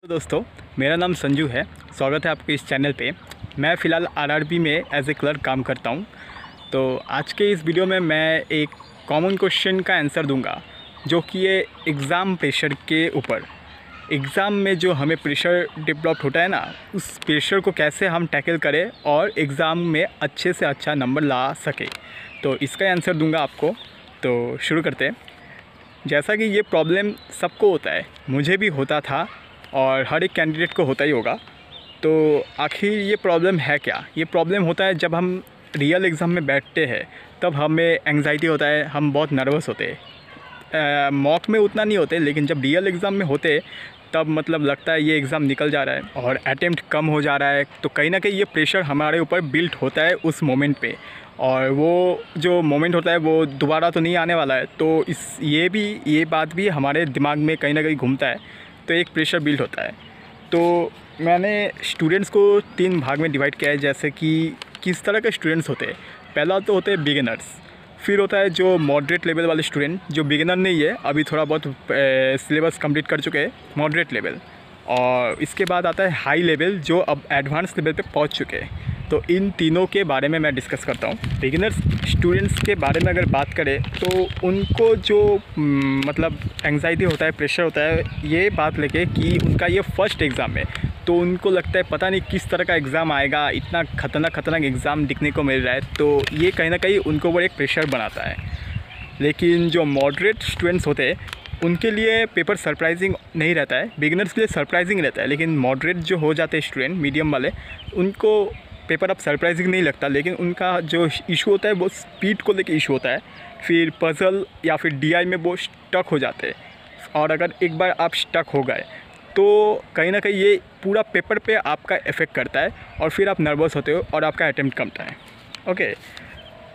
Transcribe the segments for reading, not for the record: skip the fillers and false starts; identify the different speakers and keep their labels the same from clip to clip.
Speaker 1: तो दोस्तों, मेरा नाम संजू है। स्वागत है आपके इस चैनल पे। मैं फ़िलहाल आरआरबी में एज ए क्लर्क काम करता हूँ। तो आज के इस वीडियो में मैं एक कॉमन क्वेश्चन का आंसर दूंगा, जो कि ये एग्ज़ाम प्रेशर के ऊपर। एग्ज़ाम में जो हमें प्रेशर डेवलप होता है ना, उस प्रेशर को कैसे हम टैकल करें और एग्ज़ाम में अच्छे से अच्छा नंबर ला सके। तो इसका आंसर दूंगा आपको। तो शुरू करते हैं। जैसा कि ये प्रॉब्लम सबको होता है, मुझे भी होता था और हर एक कैंडिडेट को होता ही होगा। तो आखिर ये प्रॉब्लम है क्या? ये प्रॉब्लम होता है जब हम रियल एग्ज़ाम में बैठते हैं, तब हमें एंग्जाइटी होता है, हम बहुत नर्वस होते हैं। मॉक में उतना नहीं होते, लेकिन जब रियल एग्ज़ाम में होते तब मतलब लगता है ये एग्ज़ाम निकल जा रहा है और अटेम्प्ट कम हो जा रहा है। तो कहीं ना कहीं ये प्रेशर हमारे ऊपर बिल्ट होता है उस मोमेंट पे, और वो जो मोमेंट होता है वो दोबारा तो नहीं आने वाला है। तो ये बात भी हमारे दिमाग में कहीं ना कहीं घूमता है, तो एक प्रेशर बिल्ड होता है। तो मैंने स्टूडेंट्स को 3 भाग में डिवाइड किया है, जैसे कि किस तरह के स्टूडेंट्स होते हैं। पहला तो होते हैं बिगिनर्स, फिर होता है जो मॉडरेट लेवल वाले स्टूडेंट, जो बिगिनर नहीं है, अभी थोड़ा बहुत सिलेबस कंप्लीट कर चुके हैं, मॉडरेट लेवल। और इसके बाद आता है हाई लेवल, जो अब एडवांस लेवल पे पहुंच चुके हैं। तो इन तीनों के बारे में मैं डिस्कस करता हूँ। बिगिनर्स स्टूडेंट्स के बारे में अगर बात करें तो उनको जो मतलब एंग्जाइटी होता है, प्रेशर होता है, ये बात लेके कि उनका ये फर्स्ट एग्ज़ाम है, तो उनको लगता है पता नहीं किस तरह का एग्ज़ाम आएगा, इतना खतरनाक एग्ज़ाम दिखने को मिल रहा है। तो ये कहीं ना कहीं उनको ऊपर एक प्रेशर बनाता है। लेकिन जो मॉडरेट स्टूडेंट्स होते हैं उनके लिए पेपर सरप्राइजिंग नहीं रहता है, बिगिनर्स के लिए सरप्राइजिंग रहता है। लेकिन मॉडरेट जो हो जाते हैं स्टूडेंट, मीडियम वाले, उनको पेपर अब सरप्राइजिंग नहीं लगता। लेकिन उनका जो इशू होता है वो स्पीड को लेके इशू होता है, फिर पजल या फिर डीआई में वो स्टक हो जाते हैं। और अगर एक बार आप स्टक हो गए तो कहीं ना कहीं ये पूरा पेपर पे आपका इफ़ेक्ट करता है, और फिर आप नर्वस होते हो और आपका अटेम्प्ट कमता है। ओके।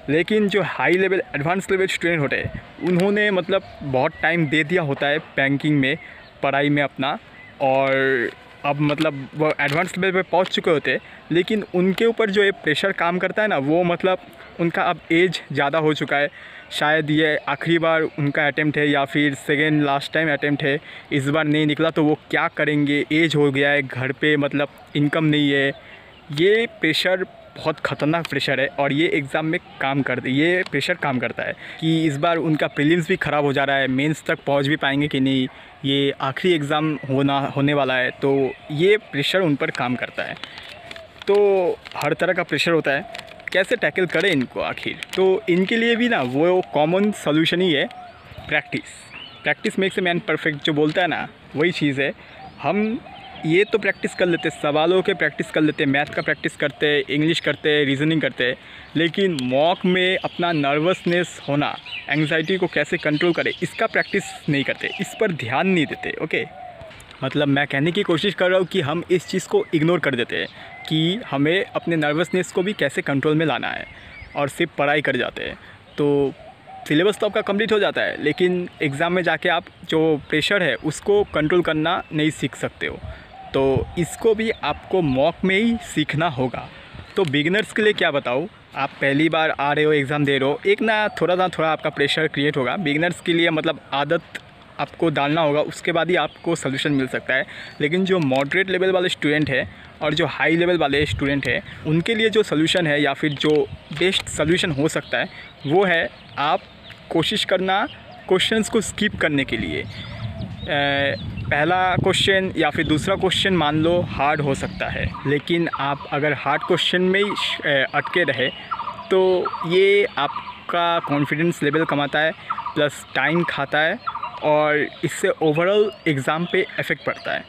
Speaker 1: लेकिन जो high level advance level student होते हैं, उन्होंने मतलब बहुत टाइम दे दिया होता है बैंकिंग में, पढ़ाई में अपना, और अब मतलब वो एडवांस लेवल पे पहुंच चुके होते हैं। लेकिन उनके ऊपर जो ये प्रेशर काम करता है ना, वो मतलब उनका अब एज ज़्यादा हो चुका है। शायद ये आखिरी बार उनका अटेम्प्ट है या फिर सेकेंड लास्ट टाइम अटेम्प्ट है, इस बार नहीं निकला तो वो क्या करेंगे, एज हो गया है, घर पे मतलब इनकम नहीं है। ये प्रेशर बहुत ख़तरनाक प्रेशर है, और ये एग्ज़ाम में ये प्रेशर काम करता है कि इस बार उनका प्रीलिम्स भी ख़राब हो जा रहा है, मेंस तक पहुंच भी पाएंगे कि नहीं, ये आखिरी एग्ज़ाम होने वाला है। तो ये प्रेशर उन पर काम करता है। तो हर तरह का प्रेशर होता है, कैसे टैकल करें इनको आखिर? तो इनके लिए भी ना वो कॉमन सोल्यूशन ही है practice makes a man perfect, जो बोलता है ना, वही चीज़ है। हम ये तो प्रैक्टिस कर लेते, सवालों के प्रैक्टिस कर लेते, मैथ का प्रैक्टिस करते, इंग्लिश करते, रीजनिंग करते, लेकिन मॉक में अपना नर्वसनेस होना, एंग्जाइटी को कैसे कंट्रोल करें, इसका प्रैक्टिस नहीं करते, इस पर ध्यान नहीं देते। ओके, मतलब मैं कहने की कोशिश कर रहा हूँ कि हम इस चीज़ को इग्नोर कर देते हैं कि हमें अपने नर्वसनेस को भी कैसे कंट्रोल में लाना है, और सिर्फ पढ़ाई कर जाते हैं। तो सिलेबस तो आपका कंप्लीट हो जाता है, लेकिन एग्ज़ाम में जाके आप जो प्रेशर है उसको कंट्रोल करना नहीं सीख सकते हो। तो इसको भी आपको मॉक में ही सीखना होगा। तो बिगिनर्स के लिए क्या बताऊँ, आप पहली बार आ रहे हो, एग्ज़ाम दे रहे हो, एक ना थोड़ा आपका प्रेशर क्रिएट होगा। बिगिनर्स के लिए मतलब आदत आपको डालना होगा, उसके बाद ही आपको सोल्यूशन मिल सकता है। लेकिन जो मॉडरेट लेवल वाले स्टूडेंट है और जो हाई लेवल वाले स्टूडेंट है, उनके लिए जो सोल्यूशन है या फिर जो बेस्ट सोल्यूशन हो सकता है, वो है आप कोशिश करना क्वेश्चंस को स्किप करने के लिए। पहला क्वेश्चन या फिर दूसरा क्वेश्चन मान लो हार्ड हो सकता है, लेकिन आप अगर हार्ड क्वेश्चन में ही अटके रहे तो ये आपका कॉन्फिडेंस लेवल कमाता है, प्लस टाइम खाता है, और इससे ओवरऑल एग्ज़ाम पे इफ़ेक्ट पड़ता है।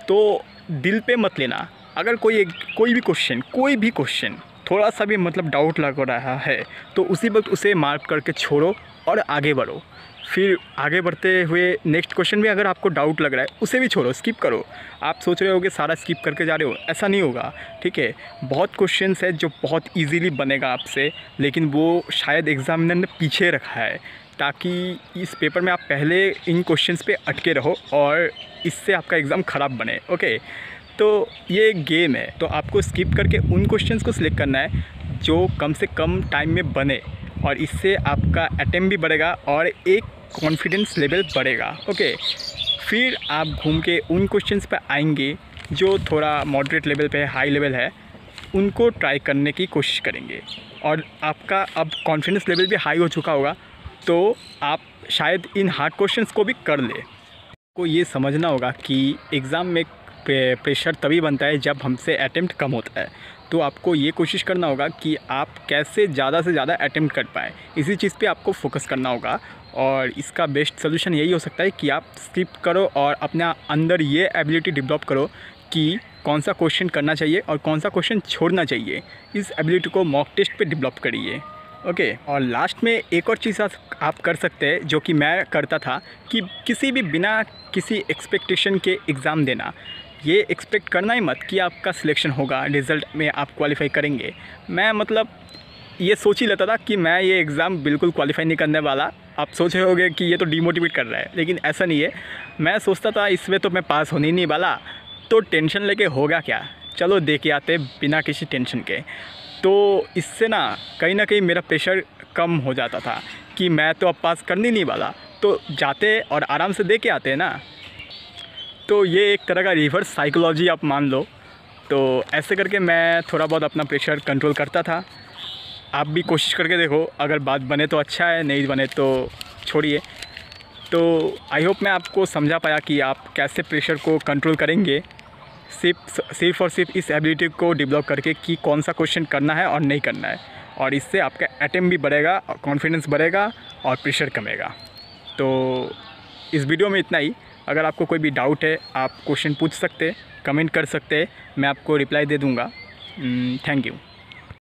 Speaker 1: तो दिल पे मत लेना। अगर कोई भी क्वेश्चन थोड़ा सा भी मतलब डाउट लग रहा है, तो उसी वक्त उसे मार्क करके छोड़ो और आगे बढ़ो। फिर आगे बढ़ते हुए नेक्स्ट क्वेश्चन में अगर आपको डाउट लग रहा है, उसे भी छोड़ो, स्किप करो। आप सोच रहे हो कि सारा स्किप करके जा रहे हो, ऐसा नहीं होगा, ठीक है। बहुत क्वेश्चंस है जो बहुत इजीली बनेगा आपसे, लेकिन वो शायद एग्जामिनर ने पीछे रखा है, ताकि इस पेपर में आप पहले इन क्वेश्चंस पे अटके रहो और इससे आपका एग्ज़ाम ख़राब बने। ओके, तो ये एक गेम है, तो आपको स्किप करके उन क्वेश्चंस को सिलेक्ट करना है जो कम से कम टाइम में बने, और इससे आपका अटेम्प्ट भी बढ़ेगा और एक कॉन्फिडेंस लेवल बढ़ेगा। ओके, फिर आप घूम के उन क्वेश्चंस पे आएंगे जो थोड़ा मॉडरेट लेवल पे हाई लेवल है, उनको ट्राई करने की कोशिश करेंगे। और आपका अब कॉन्फिडेंस लेवल भी हाई हो चुका होगा, तो आप शायद इन हार्ड क्वेश्चंस को भी कर ले। को ये समझना होगा कि एग्ज़ाम में प्रेशर तभी बनता है जब हमसे अटेम्प्ट कम होता है। तो आपको ये कोशिश करना होगा कि आप कैसे ज़्यादा से ज़्यादा अटेम्प्ट कर पाएँ, इसी चीज़ पे आपको फोकस करना होगा। और इसका बेस्ट सोल्यूशन यही हो सकता है कि आप स्किप करो और अपना अंदर ये एबिलिटी डेवलप करो कि कौन सा क्वेश्चन करना चाहिए और कौन सा क्वेश्चन छोड़ना चाहिए। इस एबिलिटी को मॉक टेस्ट पे डेवलप करिए। ओके। और लास्ट में एक और चीज़ आप कर सकते हैं जो कि मैं करता था, कि किसी भी बिना किसी एक्सपेक्टेशन के एग्ज़ाम देना। ये एक्सपेक्ट करना ही मत कि आपका सिलेक्शन होगा, रिज़ल्ट में आप क्वालिफाई करेंगे। मैं मतलब ये सोच ही लेता था कि मैं ये एग्ज़ाम बिल्कुल क्वालिफाई नहीं करने वाला। आप सोच रहे होगे कि ये तो डिमोटिवेट कर रहा है, लेकिन ऐसा नहीं है। मैं सोचता था इसमें तो मैं पास होने ही नहीं वाला, तो टेंशन लेके होगा क्या, चलो दे के आते बिना किसी टेंशन के। तो इससे ना कहीं मेरा प्रेशर कम हो जाता था कि मैं तो अब पास करने नहीं वाला, तो जाते और आराम से दे के आते हैं ना। तो ये एक तरह का रिवर्स साइकोलॉजी आप मान लो। तो ऐसे करके मैं थोड़ा बहुत अपना प्रेशर कंट्रोल करता था। आप भी कोशिश करके देखो, अगर बात बने तो अच्छा है, नहीं बने तो छोड़िए। तो आई होप मैं आपको समझा पाया कि आप कैसे प्रेशर को कंट्रोल करेंगे, सिर्फ और सिर्फ इस एबिलिटी को डेवलप करके कि कौन सा क्वेश्चन करना है और नहीं करना है। और इससे आपका अटेम्प्ट भी बढ़ेगा, कॉन्फिडेंस बढ़ेगा और प्रेशर कमेगा। तो इस वीडियो में इतना ही। अगर आपको कोई भी डाउट है, आप क्वेश्चन पूछ सकते, कमेंट कर सकते, मैं आपको रिप्लाई दे दूँगा। Thank you.